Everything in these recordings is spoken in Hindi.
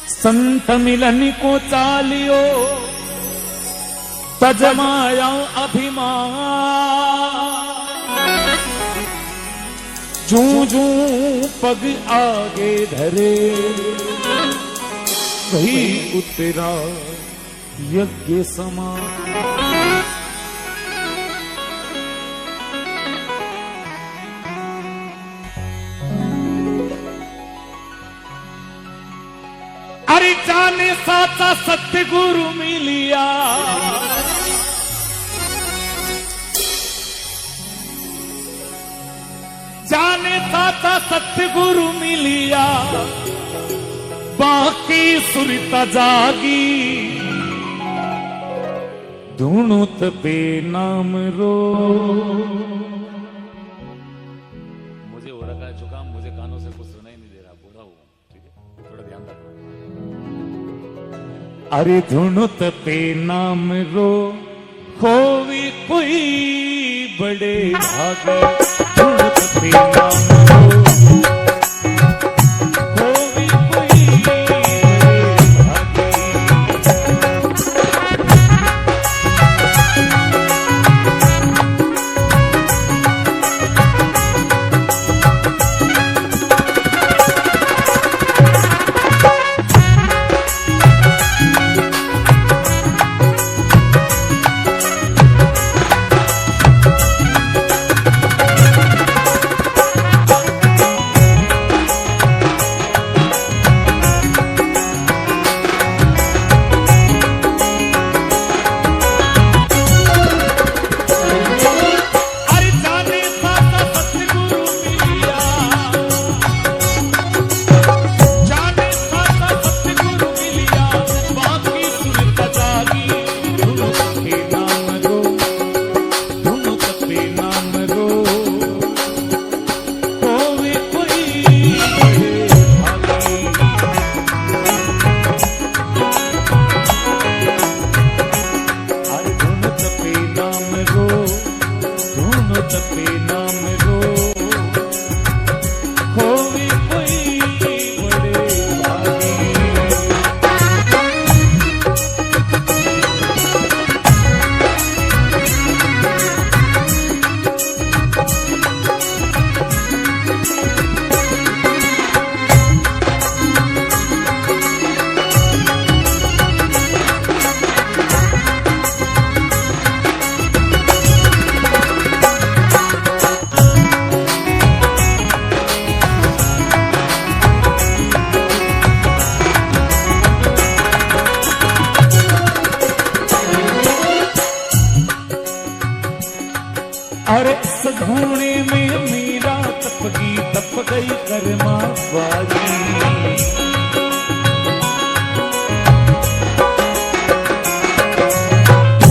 संत मिलन को चालियो तजमाया अभिमान जू जू पग आगे धरे वही उतरा यज्ञ समान। अरे जाने साचा सतगुरु मिलिया जाने साचा सतगुरु मिलिया बाकी सुरता जागी धुनो तपे नाम रो। मुझे हो रखा है जुकाम, मुझे कानों से कुछ सुनाई नहीं दे रहा, बूढ़ा हुआ, ठीक है, थोड़ा ध्यान रखो। अरे धुनो तपे नाम रो होवी कोई बड़े भागे धुनो तपे नाम रो होवी कोई अरे सधूणे में मीरा तप गई कर्मा बाजी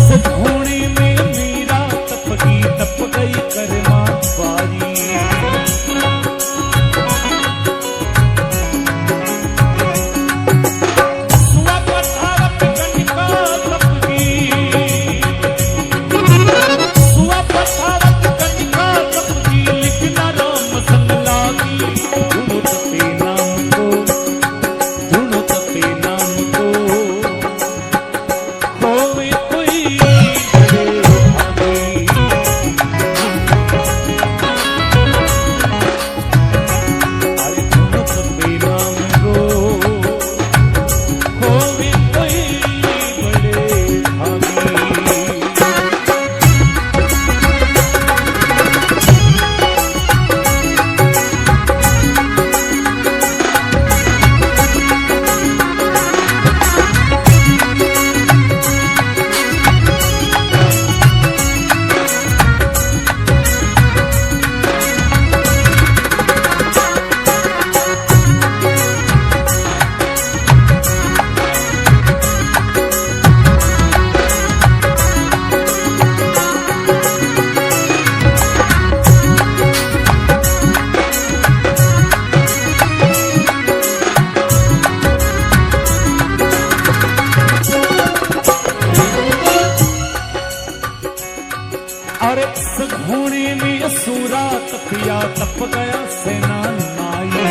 सधूणे में मीरा तप गई कर्मा बाजी सुआ पठारत कनिका तप की सुआ पठारत तपिया तप गया सेना नाई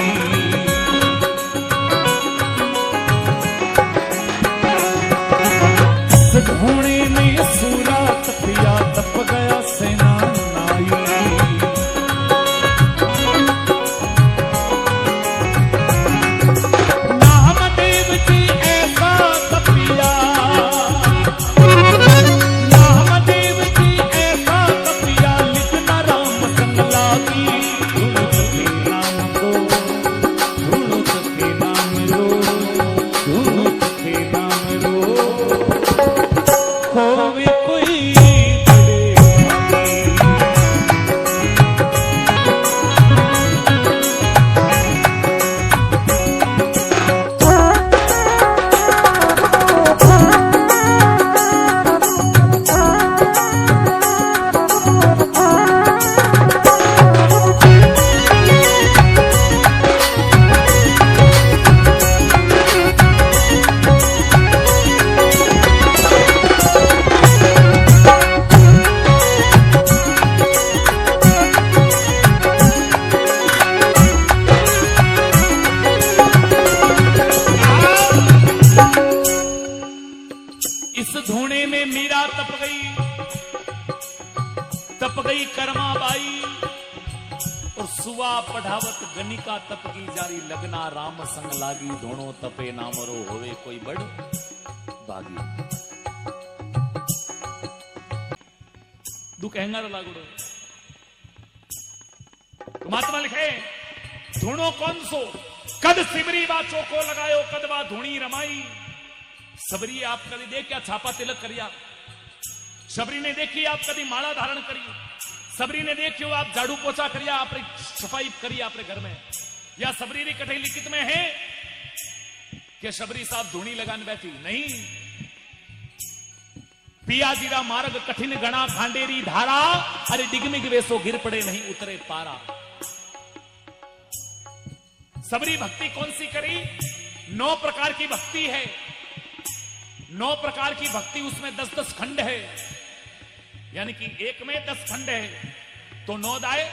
तप गई कर्मा बाई, और सुवा पढ़ावत गनिका तप की जारी, लगना राम संग लागी, धोणो तपे नामरो होवे कोई बड़ भागी। दुख हैंगर लागुड़ो। तो महात्मा लिखे धुणो कौन सो, कद सिमरी वा चोको लगायो, कद वा धुणी रमाई। सबरी आप कभी देख क्या छापा तिलक करिया, सबरी ने देखी आप कभी माला धारण करी, सबरी ने देखियो आप झाड़ू पोछा करिया, आपने सफाई करी आपने घर में, या सबरी री कठई लिखित में है कि सबरी साहब धुणी लगाने बैठी नहीं। पिया जीरा मार्ग कठिन गणा, खांडेरी धारा, अरे डिगमिग वेसो गिर पड़े नहीं उतरे पारा। सबरी भक्ति कौन सी करी? 9 प्रकार की भक्ति है, 9 प्रकार की भक्ति, उसमें 10-10 खंड है, यानी कि एक में 10 खंड है, तो 9 दाए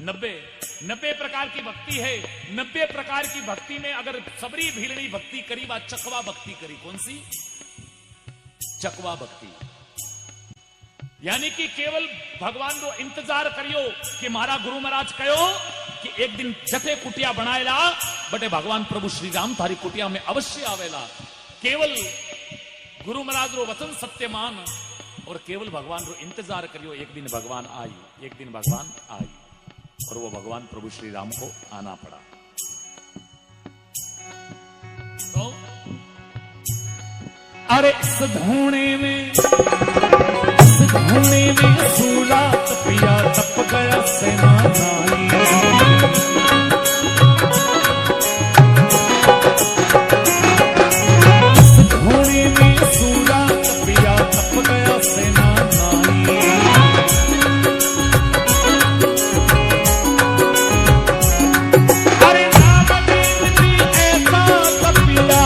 90 प्रकार की भक्ति है। 90 प्रकार की भक्ति में अगर सबरी भीलनी भक्ति करी, वा चकवा भक्ति करी। कौन सी? चकवा भक्ति, यानी कि केवल भगवान को इंतजार करियो कि मारा गुरु महाराज कहो कि एक दिन जते कुटिया बनाएला, बटे भगवान प्रभु श्री राम थारी कुटिया में अवश्य आवेला। केवल गुरु महाराज रो वचन सत्य मान, और केवल भगवान रो इंतजार करियो, एक दिन भगवान आई, एक दिन भगवान आई, और वो भगवान प्रभु श्री राम को आना पड़ा। तो अरे इस धोने में सूरा तपिया, तप गया सेना नाई। इस धोने में सूरा तपिया, तप गया सेना नाई। अरे नामदेव जी ऐसा तपिया,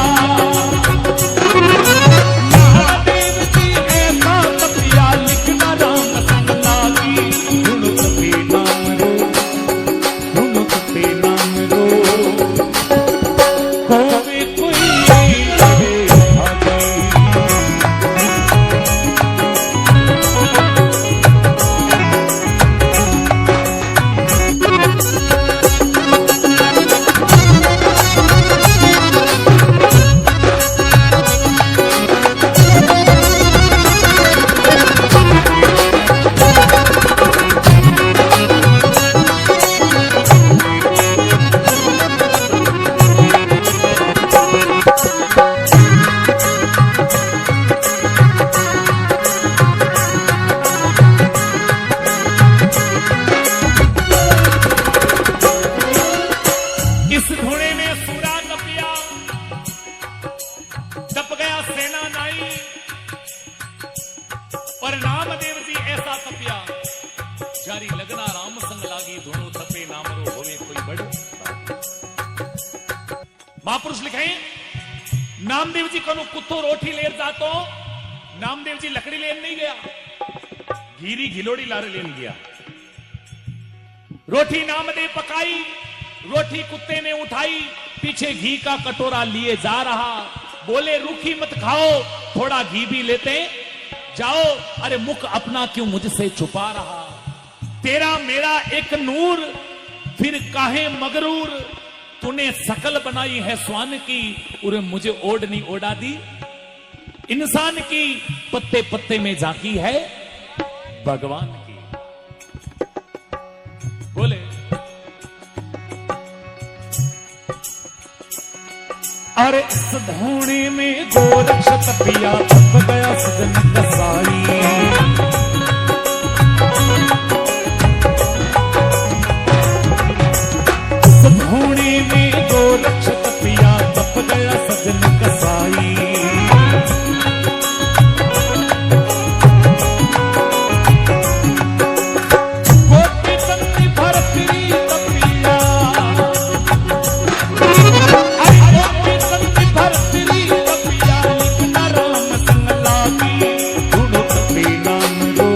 महापुरुष लिखे नामदेव जी को कुत्तो रोटी लेर जातो, नामदेव जी लकड़ी लेन नहीं गया, घीरी घिलोड़ी लारे लेन गया। रोटी नामदेव पकाई, रोटी कुत्ते ने उठाई, पीछे घी का कटोरा लिए जा रहा, बोले रूखी मत खाओ, थोड़ा घी भी लेते जाओ। अरे मुख अपना क्यों मुझसे छुपा रहा, तेरा मेरा एक नूर, फिर काहे मगरूर, तूने शकल बनाई है स्वान की, उरे मुझे ओढ़नी ओढ़ा दी इंसान की, पत्ते पत्ते में झांकी है भगवान की। बोले अरे इस धोने में गोरक्ष तपिया, तप गया सजन कसाई। धोने में गोरक्ष तपिया, तप गया सजन कसाई। गोपी संति भरतरी तपिया, गोपी संति भरतरी तपिया, लिखना राम संग लागी, धुनो तपे नाम रो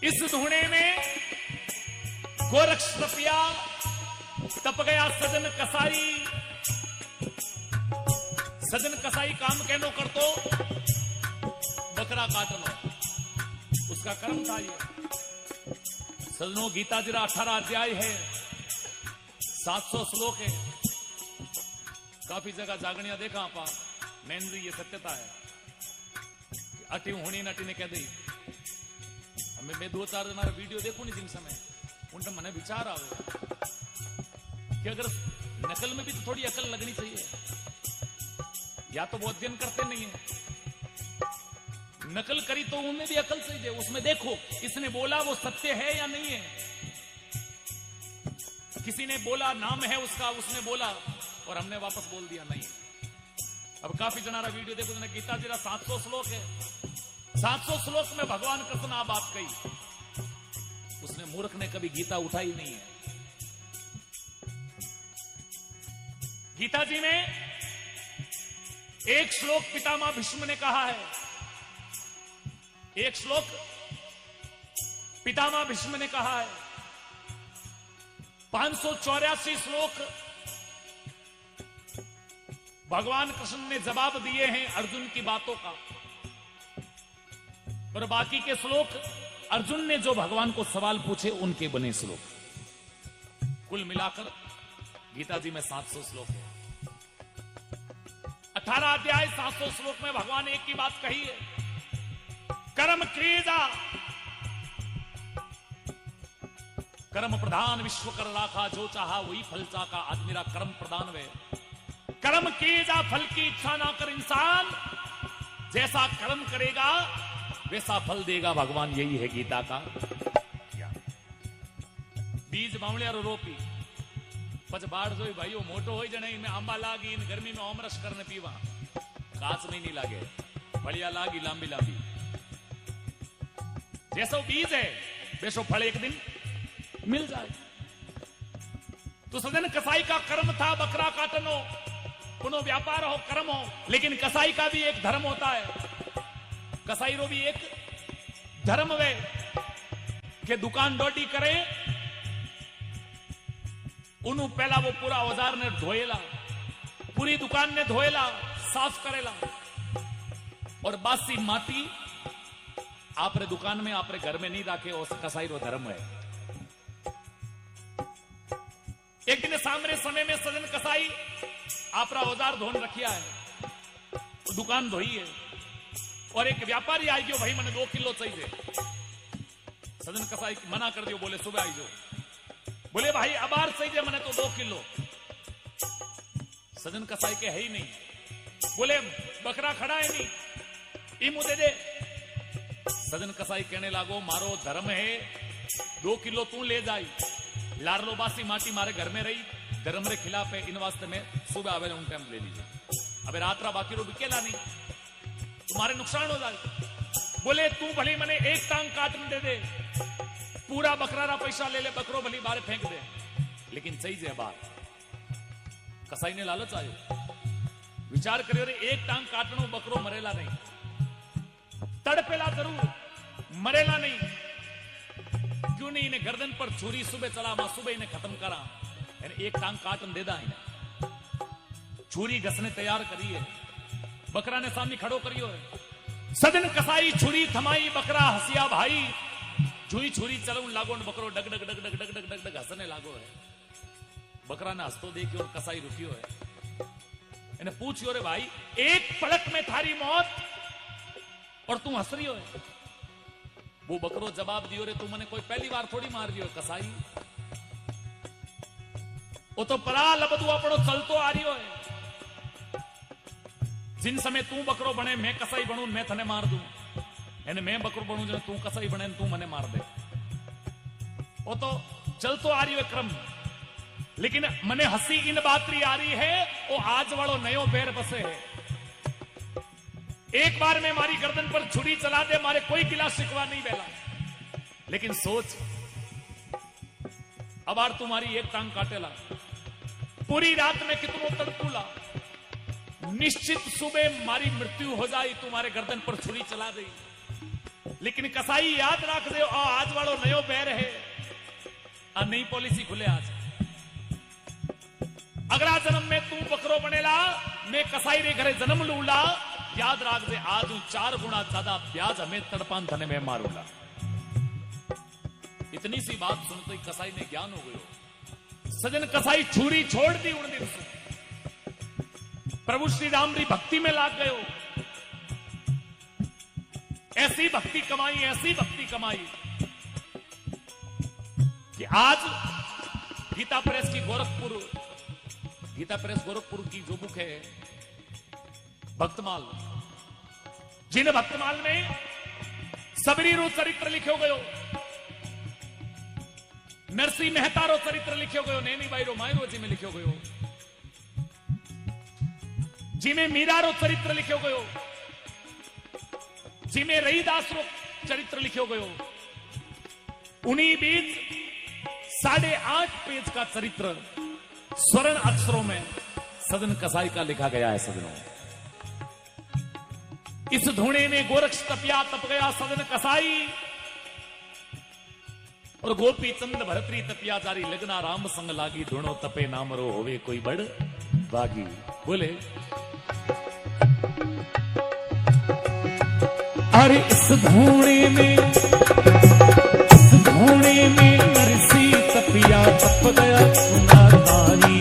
इस धूणे में गोरक्ष तपिया, तप गया सजन कसाई। सजन कसाई काम कहनो करतो, बकरा काटनो, उसका कर्म था ये। सजनों, गीता जी 18 अध्याय है, 700 श्लोक है। काफी जगह जागणिया देखा आपा, मैन ये सत्यता है। अटी होनी नटी ने कह दी, मैं 2-4 दिन वीडियो देखूं नहीं जिन समय, उनका मन विचार आवे कि अगर नकल में भी तो थोड़ी अकल लगनी चाहिए। या तो वो अध्ययन करते नहीं है, नकल करी तो उनमें भी अकल सही है, उसमें देखो इसने बोला वो सत्य है या नहीं है। किसी ने बोला नाम है उसका, उसने बोला और हमने वापस बोल दिया नहीं। अब काफी जनारा वीडियो देखो, गीता जी 700 श्लोक है, 700 श्लोक में भगवान कृष्ण आ बात कही, उसने मूर्ख ने कभी गीता उठाई नहीं है। गीता जी में एक श्लोक पितामह भीष्म ने कहा है, एक श्लोक पितामह भीष्म ने कहा है। 584 श्लोक भगवान कृष्ण ने जवाब दिए हैं अर्जुन की बातों का, और बाकी के श्लोक अर्जुन ने जो भगवान को सवाल पूछे उनके बने श्लोक। कुल मिलाकर गीता जी में 700 श्लोक है। 18 अध्याय 700 श्लोक में भगवान एक की बात कही है, कर्म क्रिया कर्म प्रधान विश्व कर राखा, जो चाहा वही फल चाका, आज मेरा कर्म प्रधान वे। कर्म किए जा, फल की इच्छा ना कर इंसान, जैसा कर्म करेगा वैसा फल देगा भगवान, यही है गीता का। बीज बावले और रोपी पच बाढ़ जो भाई मोटो हो जने, इनमें आंबा लागी, इन गर्मी में ओमरस करने पीवा, काच में नहीं लागे, बढ़िया लागी लांबी लांबी। जैसो बीज है वैसो फल एक दिन मिल जाए। तो सजन कसाई का कर्म था बकरा काटनो, पुनो व्यापार हो कर्म हो, लेकिन कसाई का भी एक धर्म होता है। कसाई रो भी एक धर्म वे के दुकान डोडी करे, उन्हों पहला वो पूरा औजार ने धोएला, पूरी दुकान ने धोएला, साफ करेला, और बासी माटी आपरे दुकान में आपरे घर में नहीं रखे, और कसाई रो धर्म है। एक दिन सामने समय में सजन कसाई आपरा औजार धोन रखिया है, दुकान धोई है, और एक व्यापारी आई गयो, भाई मैंने 2 किलो चाहिए। सजन कसाई मना कर दियो, बोले सुबह आई जो, बोले भाई अबार चाहिए मैंने तो 2 किलो। सजन कसाई के है ही नहीं, बोले बकरा खड़ा है नहीं, ई मुझे दे। सजन कसाई कहने लागो, मारो धर्म है, 2 किलो तू ले जाई, लारलो बासी माटी मारे घर में रही, धर्म रे खिलाफ है, इन वास्ते में सुबह आवे उन टाइम ले लीजिए। अबे रात रा बाकी रो बिकेला नहीं, तुम्हारे नुकसान हो जाए। बोले तू भली मने एक टांग काटने दे दे, पूरा बकरा रा पैसा ले ले, बकरो भली बारे फेंक दे, लेकिन सही जे बात। कसाई ने लालच आयो, विचार करियो रे, एक टांग काटनो, बकरो मरेला नहीं, तड़पेला जरूर, मरेला नहीं, क्यों नहीं इन्हें गर्दन पर छुरी सुबह चला, मां सुबह इन्हें खत्म करा, एक टांग काटन दे दा इन्हें। छुरी घसने तैयार करी है, बकरा ने सामने खड़ो करियो है। सजन कसाई छुरी थमाई, बकरा हसिया भाई, जुई छुरी चलूं लागो, बकरो डग डग डग डग डग डग डग डग हंसने लागो है। बकरा ने हंसतो देखियो और कसाई रुकियो है, इन्हें पूछियो रे भाई, एक पलक में थारी मौत और तू हंस रही हो है। वो बकरो जवाब दियो रे, तू मने कोई पहली बार थोड़ी मार दियो कसाई, वो तो परा लबदू अपनो चलतो आ रियो है। जिन समय तू बकरो बने मैं कसाई बनू, मैं थने मार दूं, यानी मैं बकरो बनू जो तू कसाई बने तू मने मार दे, वो तो चलतो आ रही है क्रम। लेकिन मने हंसी इन बातरी आ रही है, वो आज वालों नयो पैर बसे है। एक बार में मारी गर्दन पर छुरी चला दे, मारे कोई गिला शिकवा नहीं बेला, लेकिन सोच अब आर तुम्हारी एक टांग काटेला, पूरी रात में कितनों तड़पूला, निश्चित सुबह मारी मृत्यु हो जाए, तुम्हारे गर्दन पर छुरी चला गई, लेकिन कसाई याद रख दे आज वालों नयो पैर है नई पॉलिसी खुले आज अगला जन्म में तू बकरो बनेला मैं कसाई रे घरे जन्म लूला याद रख दे आज 4 गुना ज्यादा ब्याज हमें तड़पान धने में मारूला। इतनी सी बात सुनते ही कसाई में ज्ञान हो गयो। सजन कसाई छुरी छोड़ दी उन दिन से प्रभु श्री राम री भक्ति में लाग गयो। ऐसी भक्ति कमाई कि आज गीता प्रेस गोरखपुर की जो बुक है भक्तमाल, जिन भक्तमाल में सबरी रो चरित्र लिखो गयो, नरसिंह मेहता रो चरित्र लिखो गयो, नैनी बाई रो मायरो जी में लिखो गयो, जिमें मीरा रो चरित्र लिखो गयो, जिमें रहीदास रो चरित्र लिखो गयो। उन्हीं बीच 8.5 पेज का चरित्र स्वर्ण अक्षरों में सदन कसाई का लिखा गया है। सदनों इस धूणे में गोरक्ष तपिया तप गया सदन कसाई और गोपी चंद भरतरी तपिया जारी लगना राम संग लागी धूणो तपे नाम रो होवे कोई बड़ बागी। बोले अरे इस धूणे में नरसी तपिया तप गया सुना धानी।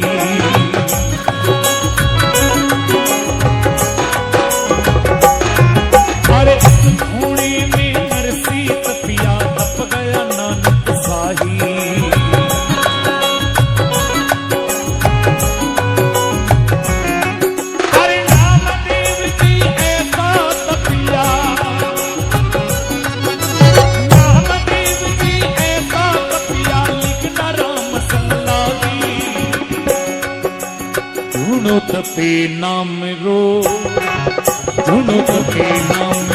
अरे इस धूणे में नरसी तपिया तप गया नानक साही। अरे नामदेव जी ऐसा तपिया, नामदेव जी ऐसा तपिया लिखना राम संग धूणो तपे नाम रो, धूणो तपे नाम